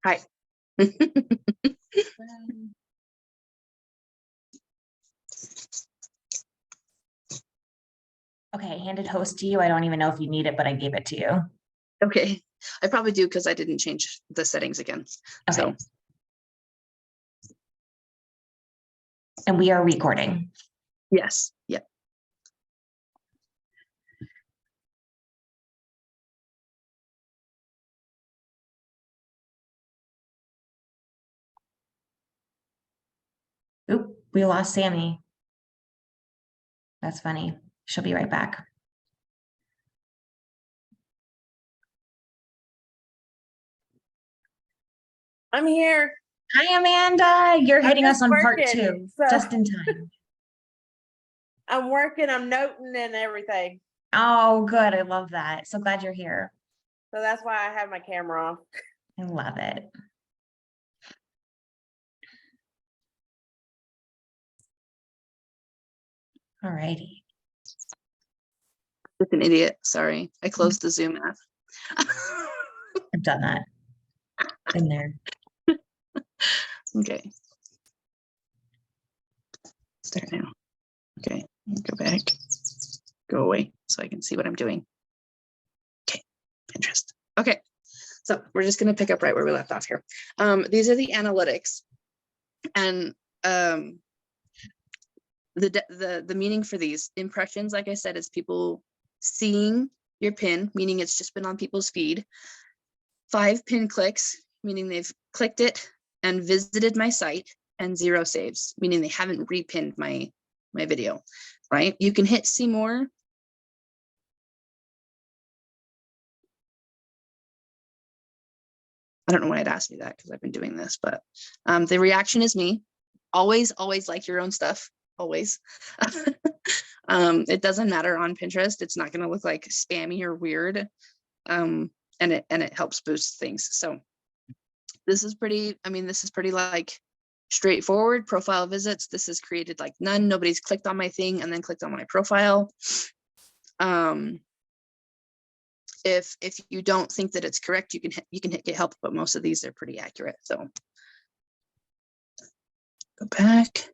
Hi. Okay, handed host to you. I don't even know if you need it, but I gave it to you. Okay. I probably do because I didn't change the settings again. Okay. So, And we are recording. yes. Yep. Oop, we lost Sammy. That's funny. She'll be right back. I'm here. Hi, Amanda. You're hitting us on part working, 2, so just in time. I'm working, I'm noting and everything. Oh, good. I love that. So glad you're here. So that's why I have my camera off. I love it. All righty. Just an idiot. Sorry. I closed the Zoom app. I've done that. Been there. Okay. Start now. Okay. Go back. Go away so I can see what I'm doing. Okay. Pinterest. Okay. So we're just going to pick up right where we left off here. These are the analytics, and the meaning for these impressions, like I said, is people seeing your pin, meaning it's just been on people's feed. 5 pin clicks, meaning they've clicked it and visited my site, and 0 saves, meaning they haven't repinned my video, right? You can hit see more. I don't know why it asked me that because I've been doing this, but the reaction is me. Always like your own stuff. Always. It doesn't matter on Pinterest. It's not going to look like spammy or weird. And it helps boost things. So this is pretty, this is pretty like straightforward. Profile visits. This is created like none. Nobody's clicked on my thing and then clicked on my profile. If you don't think that it's correct, you can hit get help, but most of these are pretty accurate. So go back.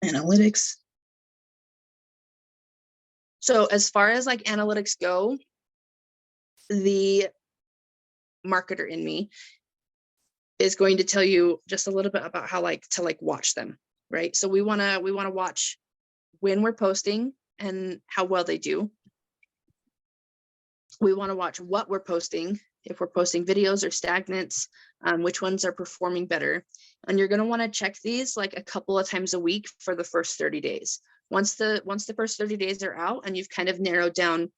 Analytics. So as far as like analytics go, the marketer in me is going to tell you just a little bit about how to watch them, right? So we want to watch when we're posting and how well they do. We want to watch what we're posting, if we're posting videos or stagnants, which ones are performing better. And you're going to want to check these like a couple of times a week for the first 30 days. Once the first 30 days are out and you've kind of narrowed down,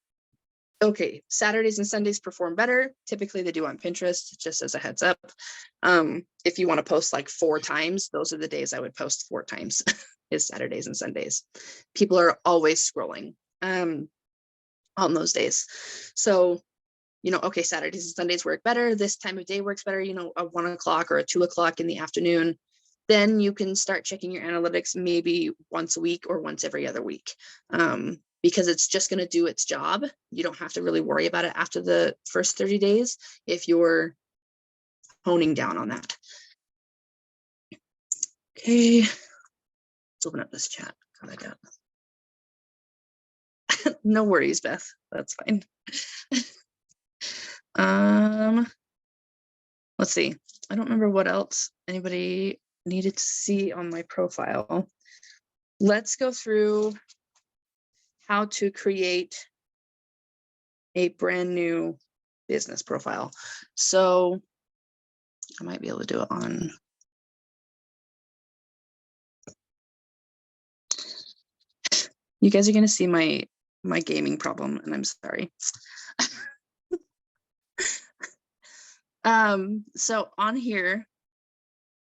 okay, Saturdays and Sundays perform better. Typically they do on Pinterest, just as a heads up. If you want to post like 4 times, those are the days I would post 4 times is Saturdays and Sundays. People are always scrolling on those days. So, okay, Saturdays and Sundays work better. This time of day works better, a 1 o'clock or a 2 o'clock in the afternoon. Then you can start checking your analytics maybe once a week or once every other week. Because it's just going to do its job. You don't have to really worry about it after the first 30 days if you're honing down on that. Okay, let's open up this chat. No worries, Beth. That's fine. Let's see. I don't remember what else anybody needed to see on my profile. Let's go through how to create a brand new business profile. So I might be able to do it on. You guys are going to see my gaming problem, and I'm sorry. So on here,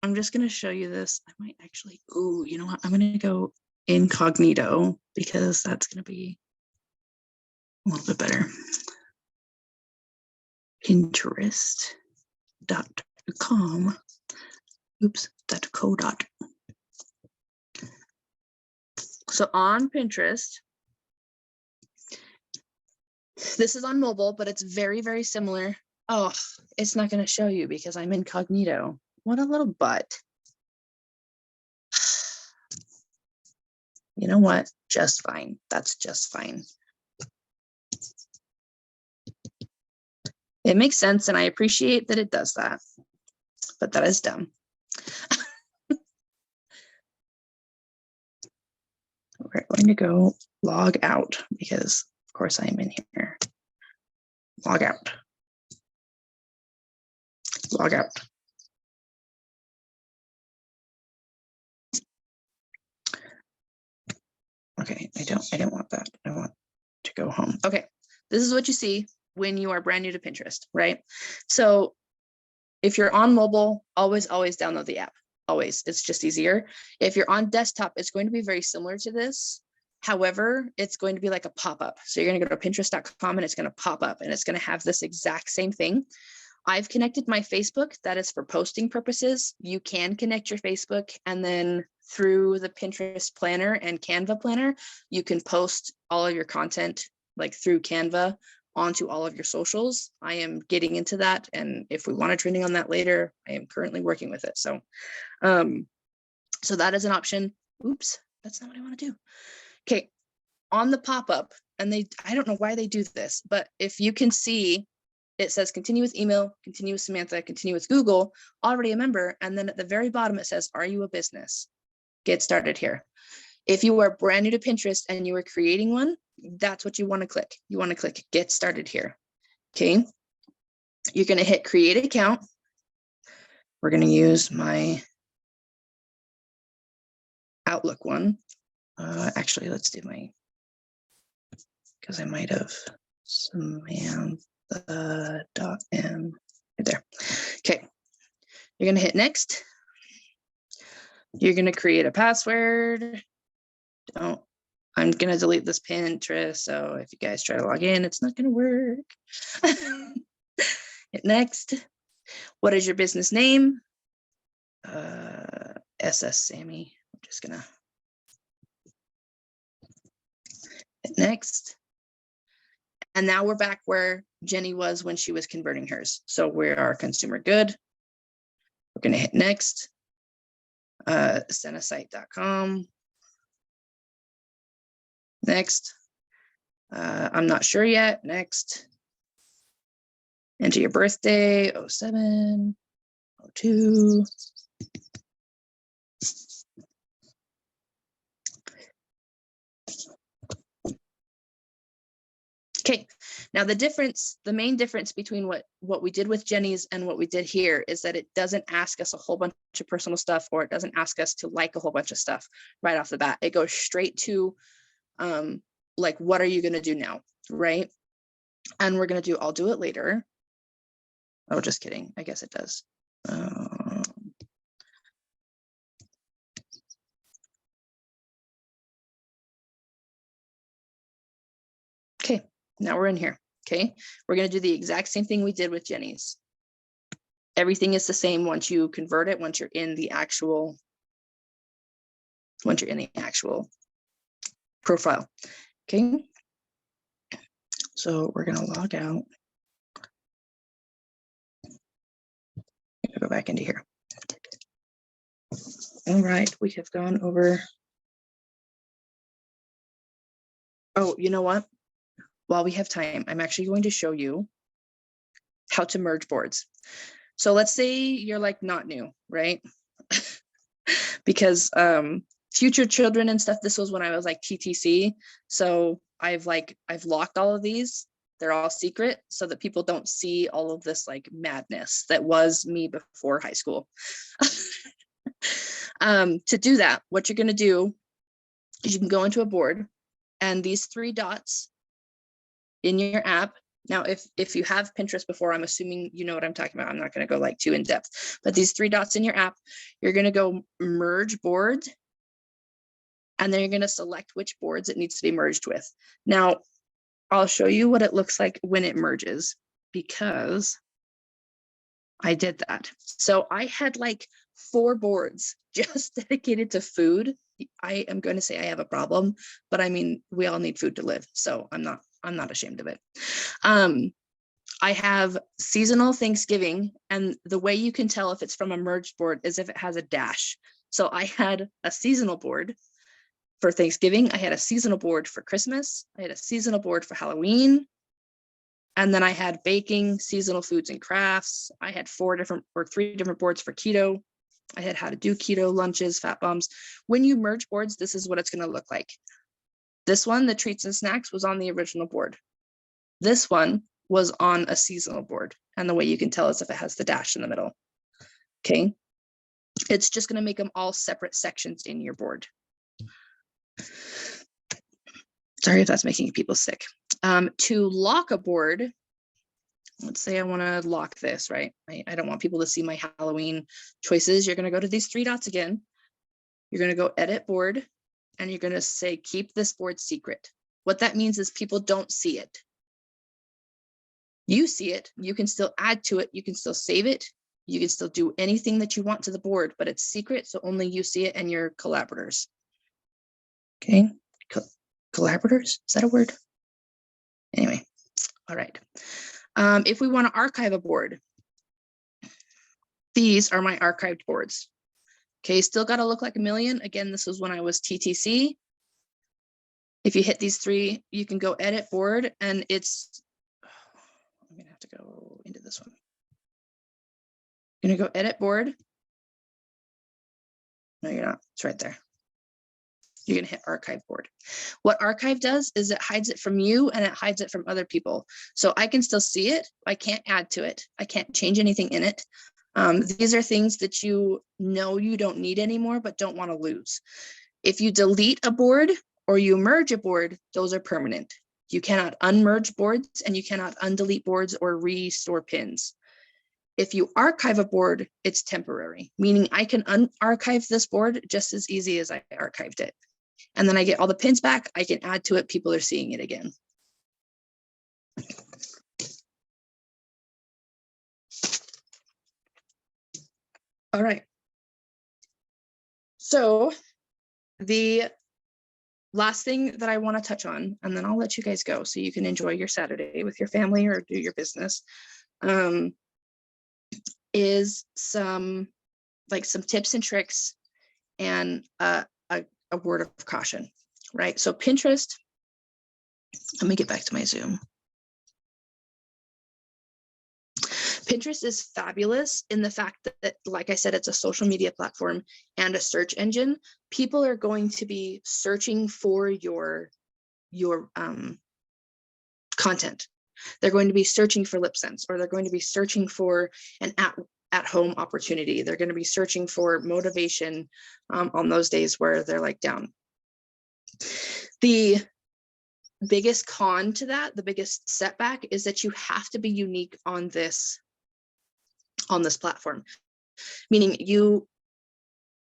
I'm just going to show you this. I might actually, you know what? I'm going to go incognito because that's going to be a little bit better. Pinterest.com. Oops, .co. So on Pinterest, this is on mobile, but it's very, very similar Oh, it's not going to show you because I'm incognito. What a little butt. You know what? Just fine. That's just fine. It makes sense, and I appreciate that it does that, but that is dumb. We're going to go log out because, of course, I am in here. Log out. Log out. Okay, I don't want that. I want to go home. Okay, this is what you see when you are brand new to Pinterest, right? So if you're on mobile, always download the app. Always, it's just easier. If you're on desktop, it's going to be very similar to this. However, it's going to be like a pop-up. So you're going to go to pinterest.com and it's going to pop up and it's going to have this exact same thing. I've connected my Facebook. That is for posting purposes. You can connect your Facebook, and then through the Pinterest planner and Canva planner, you can post all of your content like through Canva onto all of your socials. I am getting into that, and if we want a training on that later, I am currently working with it. So so that is an option. Oops, that's not what I want to do. Okay, on the pop-up, and I don't know why they do this, but if you can see, it says continue with email, continue with Samantha, continue with Google, already a member, and then at the very bottom it says, are you a business? Get started here. If you are brand new to Pinterest and you are creating one, that's what you want to click. You want to click get started here. Okay, you're going to hit create account. We're going to use my Outlook one. Actually, let's do my, because I might have Samantha.m right there. Okay, you're going to hit next. You're going to create a password. I'm going to delete this Pinterest. So if you guys try to log in, it's not going to work. Hit next. What is your business name? SS Sammy. I'm just going to hit next. And now we're back where Jenny was when she was converting hers. So we are consumer good. We're going to hit next. Senasite.com. Next. I'm not sure yet. Next. Enter your birthday, 07, 02. Okay, now the main difference between what we did with Jenny's and what we did here is that it doesn't ask us a whole bunch of personal stuff, or it doesn't ask us to like a whole bunch of stuff right off the bat. It goes straight to like, what are you going to do now, right? And we're going to do, I'll do it later. Oh, just kidding. I guess it does. Okay, now we're in here. Okay, we're going to do the exact same thing we did with Jenny's. Everything is the same once you convert it, once you're in the actual profile. Okay, so we're going to log out. Go back into here. All right, we have gone over. Oh, you know what? While we have time, I'm actually going to show you how to merge boards. So let's say you're like not new, right? Because future children and stuff, this was when I was like TTC. So I've locked all of these. They're all secret so that people don't see all of this like madness that was me before high school. To do that, what you're going to do is you can go into a board, and these 3 dots in your app. Now, if you have Pinterest before, I'm assuming you know what I'm talking about. I'm not going to go like too in depth, but these 3 dots in your app, you're going to go merge board, and then you're going to select which boards it needs to be merged with. Now, I'll show you what it looks like when it merges, because I did that. So I had like 4 boards just dedicated to food. I am going to say I have a problem, but I mean, we all need food to live. So I'm not ashamed of it. I have seasonal Thanksgiving, and the way you can tell if it's from a merged board is if it has a dash. So I had a seasonal board for Thanksgiving. I had a seasonal board for Christmas. I had a seasonal board for Halloween. And then I had baking, seasonal foods and crafts. I had 3 different boards for keto. I had how to do keto lunches, fat bombs. When you merge boards, this is what it's going to look like. This one, the treats and snacks, was on the original board. This one was on a seasonal board. And the way you can tell is if it has the dash in the middle. Okay. It's just going to make them all separate sections in your board. Sorry if that's making people sick. To lock a board, let's say I want to lock this, right? I don't want people to see my Halloween choices. You're going to go to these 3 dots again. You're going to go edit board, and you're going to say, keep this board secret. What that means is people don't see it. You see it, you can still add to it, you can still save it, you can still do anything that you want to the board, but it's secret, so only you see it and your collaborators. Okay, collaborators, is that a word? Anyway, all right. If we want to archive a board, these are my archived boards. Okay, still got to look like a million. Again, this was when I was TTC. If you hit these 3, you can go edit board, and it's, I'm gonna have to go into this one. I'm gonna go edit board. No, you're not, it's right there. You're gonna hit archive board. What archive does is it hides it from you and it hides it from other people. So I can still see it, I can't add to it, I can't change anything in it. These are things that you know you don't need anymore, but don't want to lose. If you delete a board or you merge a board, those are permanent. You cannot unmerge boards, and you cannot undelete boards or restore pins. If you archive a board, it's temporary, meaning I can unarchive this board just as easy as I archived it. And then I get all the pins back, I can add to it, people are seeing it again. All right. So the last thing that I want to touch on, and then I'll let you guys go so you can enjoy your Saturday with your family or do your business, is some tips and tricks and a word of caution, right? So Pinterest, let me get back to my Zoom. Pinterest is fabulous in the fact that, like I said, it's a social media platform and a search engine. People are going to be searching for your content. They're going to be searching for lip sense, or they're going to be searching for an at-home opportunity. They're going to be searching for motivation on those days where they're like down. The biggest con to that, the biggest setback, is that you have to be unique on this platform, meaning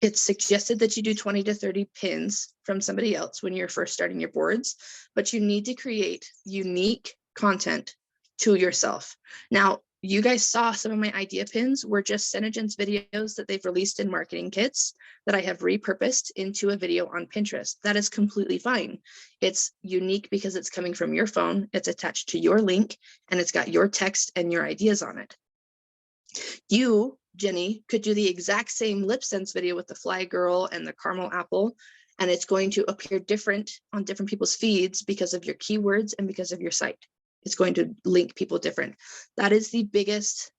it's suggested that you do 20 to 30 pins from somebody else when you're first starting your boards, but you need to create unique content to yourself. Now, you guys saw some of my idea pins were just Synergens videos that they've released in marketing kits that I have repurposed into a video on Pinterest. That is completely fine. It's unique because it's coming from your phone, it's attached to your link, and it's got your text and your ideas on it. You, Jenny, could do the exact same lip sense video with the fly girl and the caramel apple, and it's going to appear different on different people's feeds because of your keywords and because of your site. It's going to link people different. That is the biggest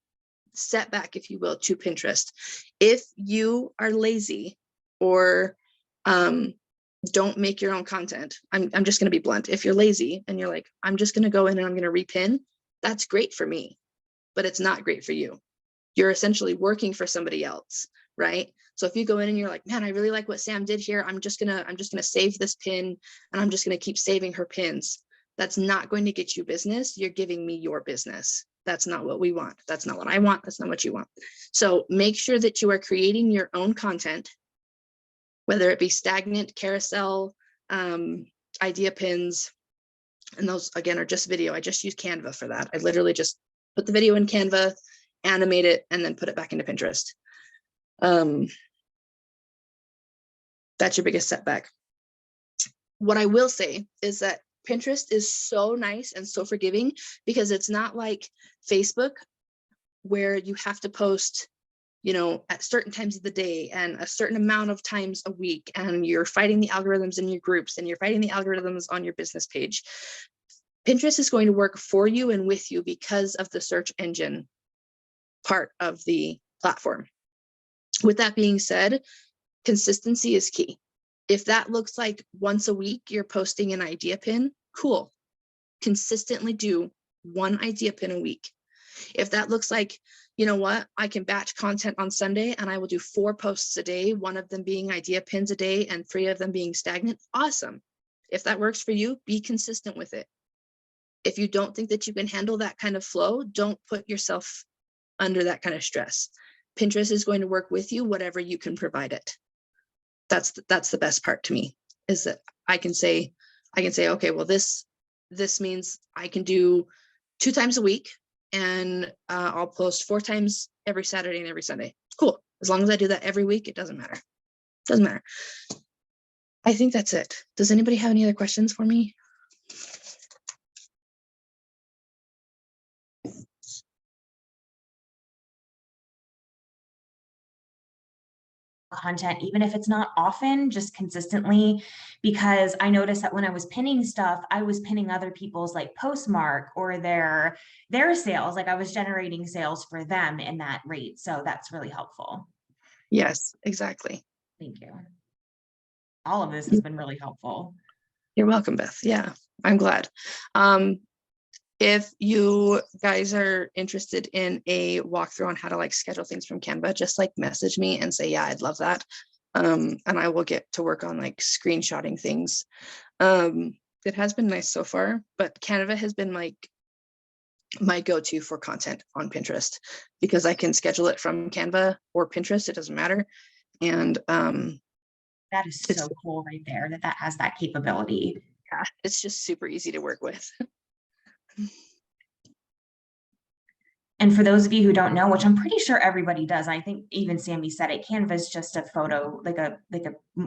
setback, if you will, to Pinterest. If you are lazy or don't make your own content, I'm just going to be blunt. If you're lazy and you're like, I'm just going to go in and I'm going to repin, that's great for me, but it's not great for you. You're essentially working for somebody else, right? So if you go in and you're like, man, I really like what Sam did here, I'm just gonna save this pin and I'm just gonna keep saving her pins. That's not going to get you business. You're giving me your business. That's not what we want. That's not what I want. That's not what you want. So make sure that you are creating your own content, whether it be stagnant, carousel, idea pins, and those again are just video. I just use Canva for that. I literally just put the video in Canva, animate it, and then put it back into Pinterest. That's your biggest setback. What I will say is that Pinterest is so nice and so forgiving because it's not like Facebook where you have to post, you know, at certain times of the day and a certain amount of times a week, and you're fighting the algorithms in your groups and you're fighting the algorithms on your business page. Pinterest is going to work for you and with you because of the search engine part of the platform. With that being said, consistency is key. If that looks like once a week you're posting an idea pin, cool. Consistently do one idea pin a week. If that looks like, you know what, I can batch content on Sunday and I will do 4 posts a day, one of them being idea pins a day and 3 of them being stagnant, awesome. If that works for you, be consistent with it. If you don't think that you can handle that kind of flow, don't put yourself under that kind of stress. Pinterest is going to work with you, whatever you can provide it. That's the best part to me, is that I can say, okay, well, this means I can do 2 times a week, and I'll post 4 times every Saturday and every Sunday. Cool. As long as I do that every week, it doesn't matter. Doesn't matter. I think that's it. Does anybody have any other questions for me? Content, even if it's not often, just consistently, because I noticed that when I was pinning stuff, I was pinning other people's like postmark or their sales, like I was generating sales for them in that rate. So that's really helpful. Yes, exactly. Thank you. All of this has been really helpful. You're welcome, Beth. Yeah, I'm glad. If you guys are interested in a walkthrough on how to like schedule things from Canva, just like message me and say, yeah, I'd love that. And I will get to work on like screenshotting things. It has been nice so far, but Canva has been like my go-to for content on Pinterest because I can schedule it from Canva or Pinterest. It doesn't matter. And that is so cool right there, that has that capability. Yeah, it's just super easy to work with. And for those of you who don't know, which I'm pretty sure everybody does, I think even Sammy said it, Canva is just a photo, like a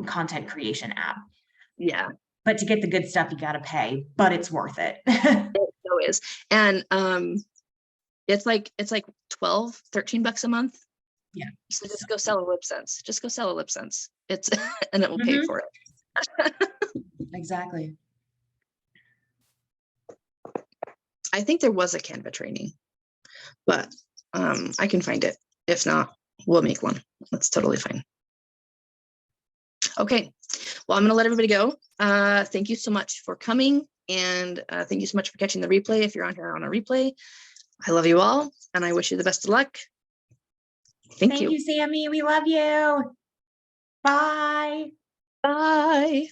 content creation app. Yeah. But to get the good stuff, you got to pay, but it's worth it. It so is. And it's like 12, 13 bucks a month. Yeah. So just go sell a lip sense. Just go sell a lip sense. It's and it will pay for it. Exactly. I think there was a Canva training, but I can find it. If not, we'll make one. That's totally fine. Okay, well, I'm going to let everybody go. Thank you so much for coming, and thank you so much for catching the replay. If you're on here on a replay, I love you all, and I wish you the best of luck. Thank you. Thank you, Sammy. We love you. Bye. Bye.